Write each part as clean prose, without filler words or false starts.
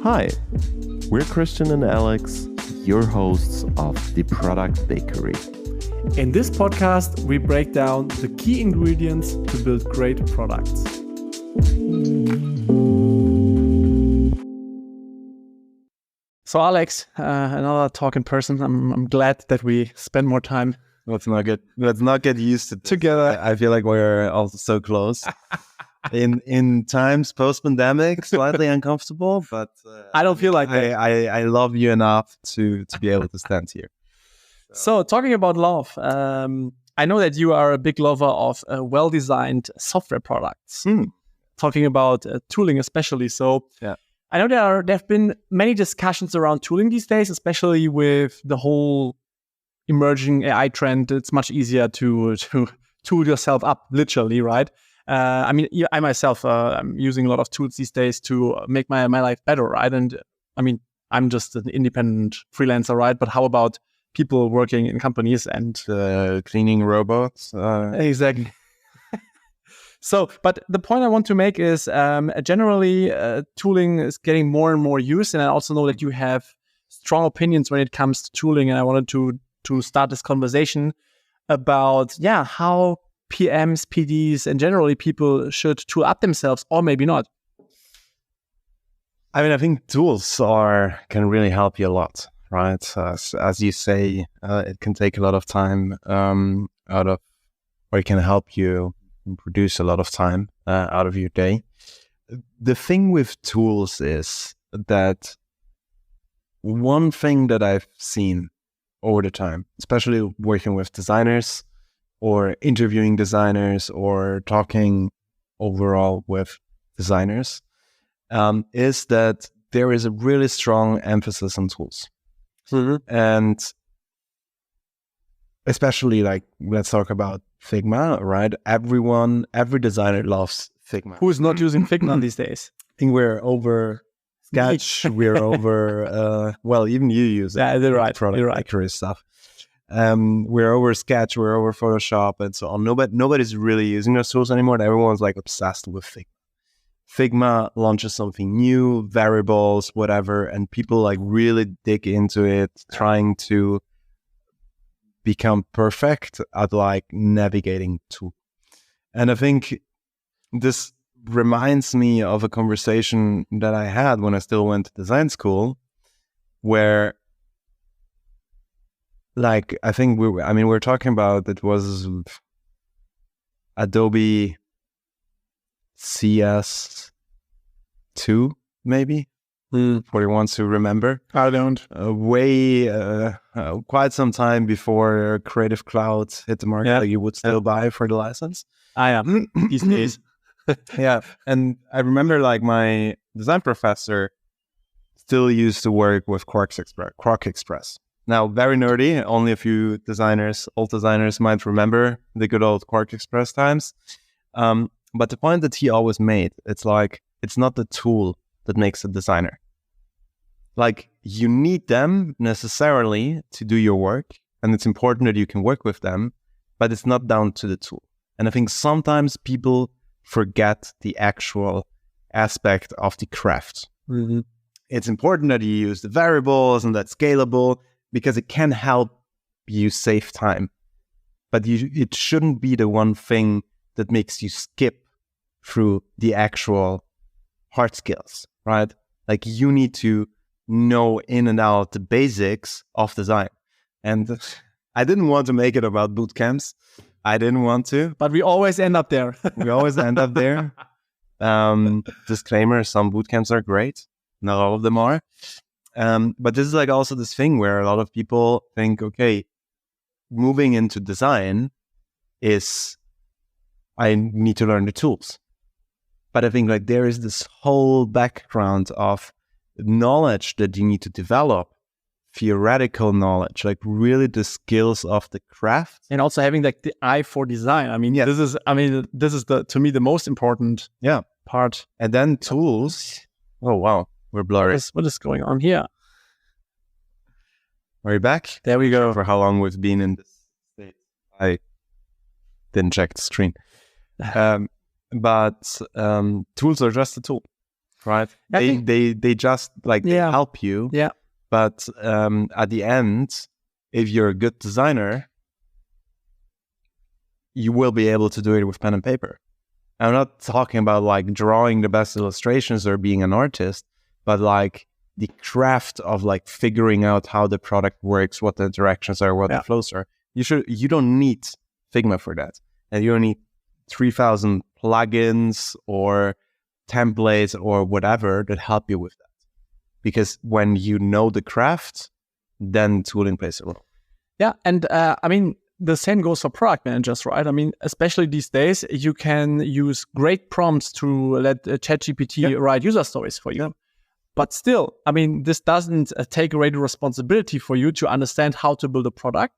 Hi, we're Christian and Alex, your hosts of The Product Bakery. In this podcast, we break down the key ingredients to build great products. So Alex, another talk in person. I'm glad that we spend more time. Let's not get used to this. Together. I feel like we're also so close. In times post-pandemic, slightly uncomfortable, but I don't feel like that. I love you enough to be able to stand here. So talking about love, I know that you are a big lover of well-designed software products. Talking about tooling especially. So yeah. I know there have been many discussions around tooling these days, especially with the whole emerging AI trend. It's much easier to tool yourself up, literally, right? I myself, I'm using a lot of tools these days to make my life better, right? And I mean, I'm just an independent freelancer, right? But how about people working in companies and cleaning robots? Exactly. So, but the point I want to make is generally tooling is getting more and more used. And I also know that you have strong opinions when it comes to tooling. And I wanted to start this conversation about, how PMs, PDs, and generally people should tool up themselves, or maybe not. I mean, I think tools can really help you a lot, right? As you say, it can take a lot of time or it can help you produce a lot of time out of your day. The thing with tools is that one thing that I've seen over the time, especially working with designers or interviewing designers or talking overall with designers, is that there is a really strong emphasis on tools. Mm-hmm. And especially let's talk about Figma, right? Every designer loves Figma. Who is not using Figma these days? I think we're over Sketch. We're over, even you use it. Yeah, you're right. Product bakery stuff. We're over Sketch, we're over Photoshop and so on. Nobody's really using those tools anymore. And everyone's obsessed with Figma. Figma launches something new, variables, whatever, and people really dig into it, trying to become perfect at navigating tool. And I think this reminds me of a conversation that I had when I still went to design school, where I think we're talking about, it was Adobe CS2 maybe. For the ones who remember. I don't. Quite some time before Creative Cloud hit the market, you would still buy for the license. I am these days. Yeah, and I remember my design professor still used to work with Quark Express. Now, very nerdy. Only a few old designers might remember the good old Quark Express times. But the point that he always made, it's not the tool that makes a designer. You need them necessarily to do your work, and it's important that you can work with them, but it's not down to the tool. And I think sometimes people forget the actual aspect of the craft. Mm-hmm. It's important that you use the variables and that's scalable because it can help you save time. But it shouldn't be the one thing that makes you skip through the actual hard skills, right? You need to know in and out the basics of design. And I didn't want to make it about boot camps. I didn't want to. But we always end up there. We always end up there. Disclaimer, some boot camps are great. Not all of them are. But this is also this thing where a lot of people think, okay, moving into design is, I need to learn the tools. But I think there is this whole background of knowledge that you need to develop, theoretical knowledge, really the skills of the craft, and also having the eye for design. This is to me the most important part. And then tools. Oh wow, we're blurry. What is going on here? Are you back? There we go. For how long we've been in this state? I didn't check the screen. But tools are just a tool. right? I think- They just like they Yeah. help you. Yeah. But at the end, if you're a good designer, you will be able to do it with pen and paper. I'm not talking about like drawing the best illustrations or being an artist, but like the craft of like figuring out how the product works, what the directions are, what Yeah. the flows are. You don't need Figma for that. And you don't need 3,000 plugins or templates or whatever that help you with that. Because when you know the craft, then tooling plays a role. Yeah, and I mean, the same goes for product managers, right? I mean, especially these days, you can use great prompts to let ChatGPT write user stories for you. Yeah. But still, I mean, this doesn't take away the responsibility for you to understand how to build a product.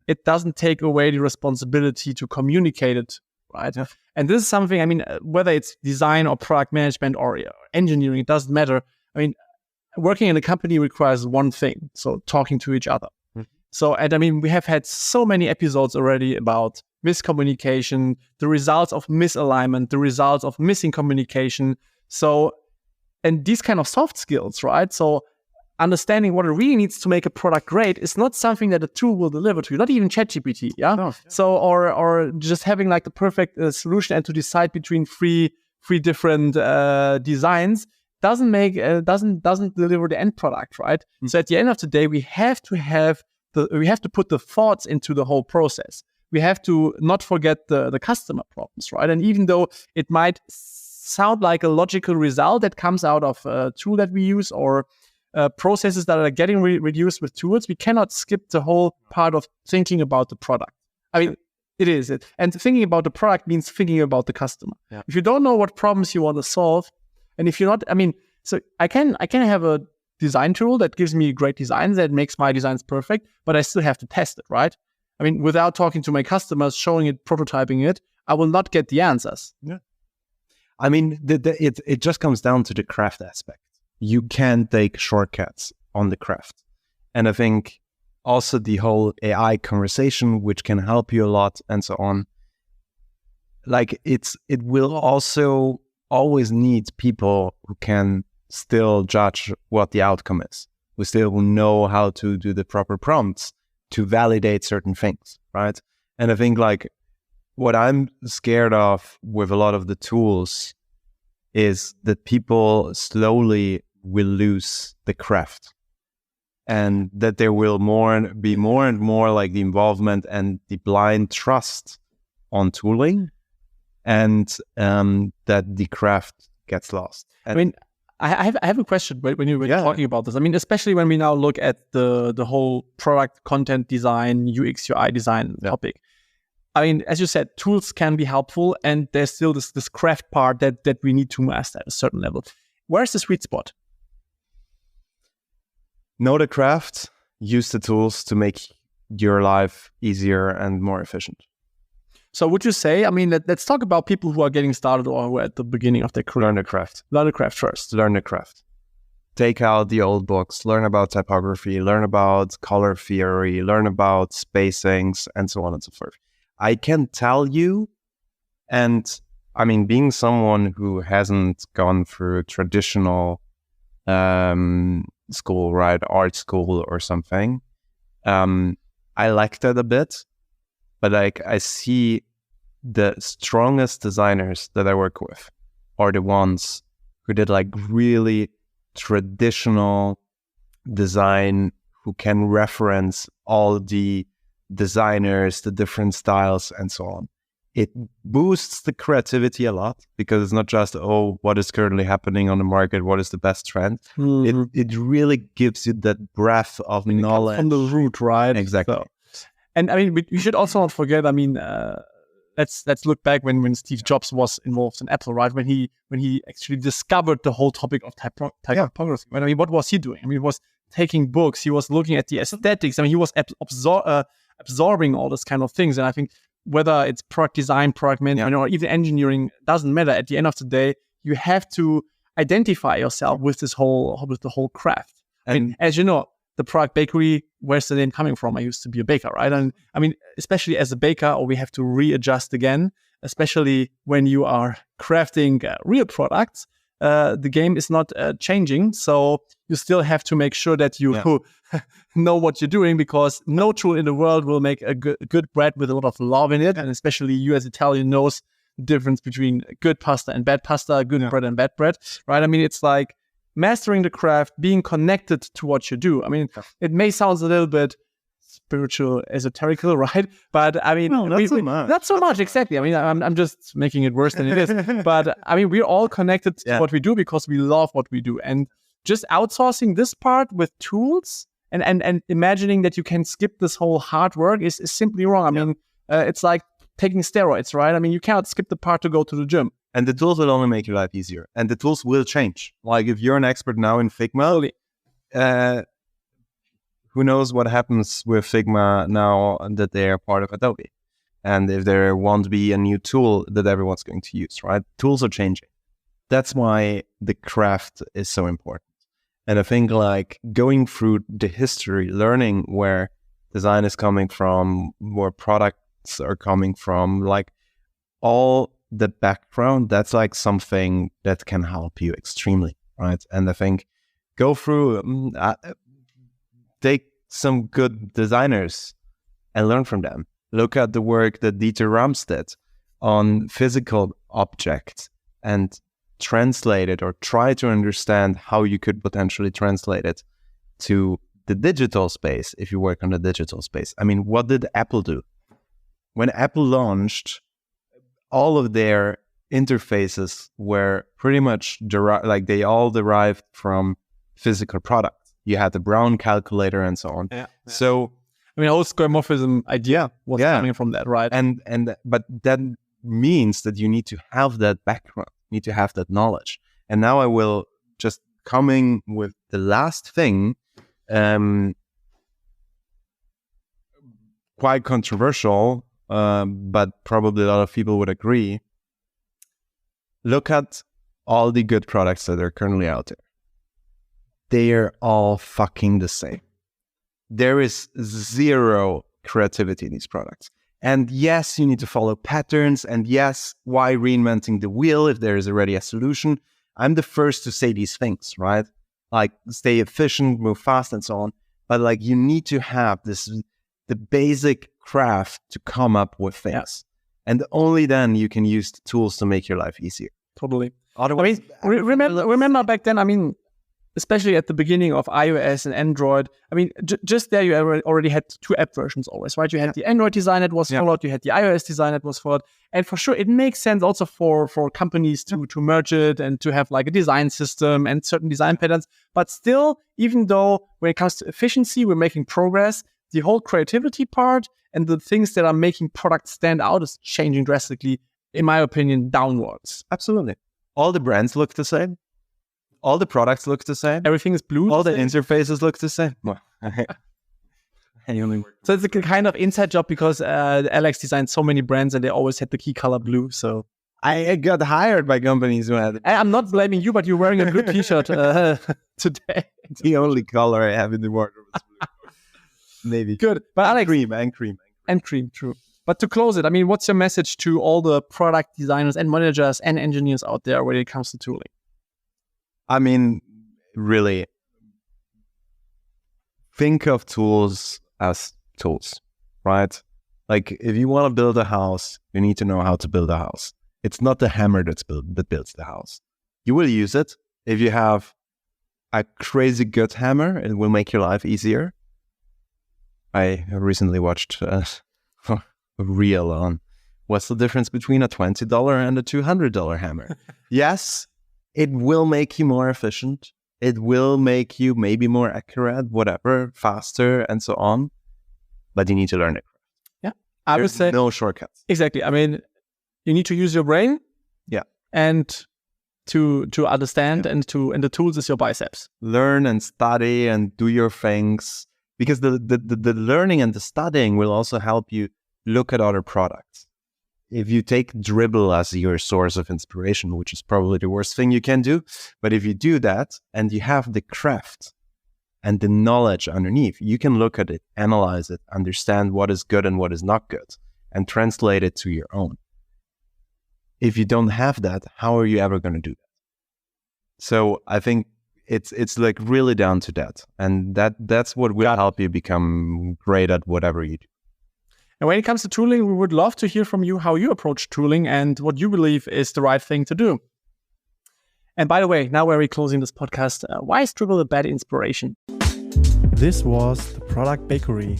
It doesn't take away the responsibility to communicate it, right? Yeah. And this is something, I mean, whether it's design or product management or engineering, it doesn't matter. I mean, working in a company requires one thing, so talking to each other. So, and I mean, we have had so many episodes already about miscommunication, the results of misalignment, the results of missing communication. So, and these kind of soft skills, right? So, understanding what it really needs to make a product great is not something that a tool will deliver to you, not even ChatGPT, yeah? No. So, or just having like the perfect solution and to decide between three different designs doesn't deliver the end product, right? So at the end of the day, we have to put the thoughts into the whole process. We have to not forget the customer problems, right? And even though it might sound like a logical result that comes out of a tool that we use or processes that are getting reduced with tools, we cannot skip the whole part of thinking about the product. I mean, it is it. And thinking about the product means thinking about the customer. Yeah. If you don't know what problems you want to solve, and if you're not, I mean, so I can have a design tool that gives me great designs, that makes my designs perfect, but I still have to test it, right? I mean, without talking to my customers, showing it, prototyping it, I will not get the answers. Yeah. I mean, it just comes down to the craft aspect. You can take shortcuts on the craft. And I think also the whole AI conversation, which can help you a lot and so on, like it will also always need people who can still judge what the outcome is. We still know how to do the proper prompts to validate certain things, right? And I think like what I'm scared of with a lot of the tools is that people slowly will lose the craft, and that there will be more and more like the involvement and the blind trust on tooling, and that the craft gets lost. And I mean, I have a question when you were talking about this. I mean, especially when we now look at the whole product content design, UX, UI design topic. I mean, as you said, tools can be helpful, and there's still this craft part that we need to master at a certain level. Where's the sweet spot? Know the craft, use the tools to make your life easier and more efficient. So would you say, I mean, let's talk about people who are getting started or who are at the beginning of their career. Learn the craft. Learn the craft first. Learn the craft. Take out the old books, learn about typography, learn about color theory, learn about spacings, and so on and so forth. I can tell you, and I mean, being someone who hasn't gone through traditional school, right, art school or something, I like that a bit. But like I see the strongest designers that I work with are the ones who did like really traditional design, who can reference all the designers, the different styles, and so on. It boosts the creativity a lot because it's not just, what is currently happening on the market? What is the best trend? Mm-hmm. It really gives you that breadth of knowledge. From the root, right? Exactly. So, and I mean, we should also not forget, I mean, let's look back when Steve Jobs was involved in Apple, right? When he actually discovered the whole topic of typography. I mean, what was he doing? I mean, he was taking books. He was looking at the aesthetics. I mean, he was absorbing all these kind of things. And I think whether it's product design, product management, or even engineering, doesn't matter. At the end of the day, you have to identify yourself with the whole craft. I mean, as you know, the product bakery, where's the name coming from? I used to be a baker, right? And I mean, especially as a baker, we have to readjust again, especially when you are crafting real products. the game is not changing. So you still have to make sure that you know what you're doing, because no tool in the world will make a good bread with a lot of love in it. And especially you as Italian knows the difference between good pasta and bad pasta, good bread and bad bread, right? I mean, it's like mastering the craft, being connected to what you do. I mean, it may sound a little bit spiritual, esoterical, right? But I mean, not so much, exactly. I mean, I'm just making it worse than it is. But I mean, we're all connected to what we do because we love what we do. And just outsourcing this part with tools and imagining that you can skip this whole hard work is simply wrong. I mean, it's like taking steroids, right? I mean, you cannot skip the part to go to the gym. And the tools will only make your life easier. And the tools will change. Like if you're an expert now in Figma, who knows what happens with Figma now that they are part of Adobe. And if there won't be a new tool that everyone's going to use, right? Tools are changing. That's why the craft is so important. And I think like going through the history, learning where design is coming from, where products are coming from, like all the background, that's like something that can help you extremely, right? And I think go through, take some good designers and learn from them. Look at the work that Dieter Rams did on physical objects and translate it, or try to understand how you could potentially translate it to the digital space if you work on the digital space. I mean, what did Apple do? When Apple launched, all of their interfaces were pretty much they all derived from physical products. You had the Brown calculator and so on. So I mean, the whole skeuomorphism idea was coming from that, right? But that means that you need to have that background, need to have that knowledge. And now I will just coming with the last thing, quite controversial, but probably a lot of people would agree. Look at all the good products that are currently out there. They're all fucking the same. There is zero creativity in these products. And yes, you need to follow patterns. And yes, why reinventing the wheel if there is already a solution? I'm the first to say these things, right? Like stay efficient, move fast and so on. But like you need to have the basic craft to come up with things. And only then you can use the tools to make your life easier. Totally. Otherwise, I mean, remember back then, I mean, especially at the beginning of iOS and Android, I mean, just there you already had two app versions always, right? You had the Android design that was followed, you had the iOS design that was followed. And for sure, it makes sense also for companies to merge it and to have like a design system and certain design patterns. But still, even though when it comes to efficiency, we're making progress, the whole creativity part and the things that are making products stand out is changing drastically, in my opinion, downwards. Absolutely. All the brands look the same. All the products look the same. Everything is blue. All the interfaces look the same. So it's a kind of inside job because Alex designed so many brands and they always had the key color blue. So I got hired by companies who had. I'm not blaming you, but you're wearing a blue T-shirt today. The only color I have in the wardrobe is blue. Maybe good, but Alex, cream. True. But to close it, I mean, what's your message to all the product designers and managers and engineers out there when it comes to tooling? I mean, really, think of tools as tools, right? Like, if you want to build a house, you need to know how to build a house. It's not the hammer that builds the house. You will use it. If you have a crazy good hammer, it will make your life easier. I recently watched a reel on what's the difference between a $20 and a $200 hammer. Yes. It will make you more efficient. It will make you maybe more accurate, whatever, faster, and so on. But you need to learn it. Yeah, I would say no shortcuts. Exactly. I mean, you need to use your brain. Yeah, and to understand, and the tools is your biceps. Learn and study and do your things, because the learning and the studying will also help you look at other products. If you take Dribbble as your source of inspiration, which is probably the worst thing you can do, but if you do that and you have the craft and the knowledge underneath, you can look at it, analyze it, understand what is good and what is not good, and translate it to your own. If you don't have that, how are you ever going to do that? So I think it's like really down to that. And that's what will help you become great at whatever you do. And when it comes to tooling, we would love to hear from you how you approach tooling and what you believe is the right thing to do. And by the way, now we're closing this podcast. Why is Dribbble a bad inspiration? This was The Product Bakery.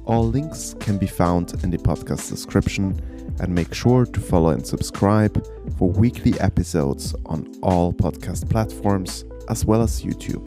All links can be found in the podcast description, and make sure to follow and subscribe for weekly episodes on all podcast platforms as well as YouTube.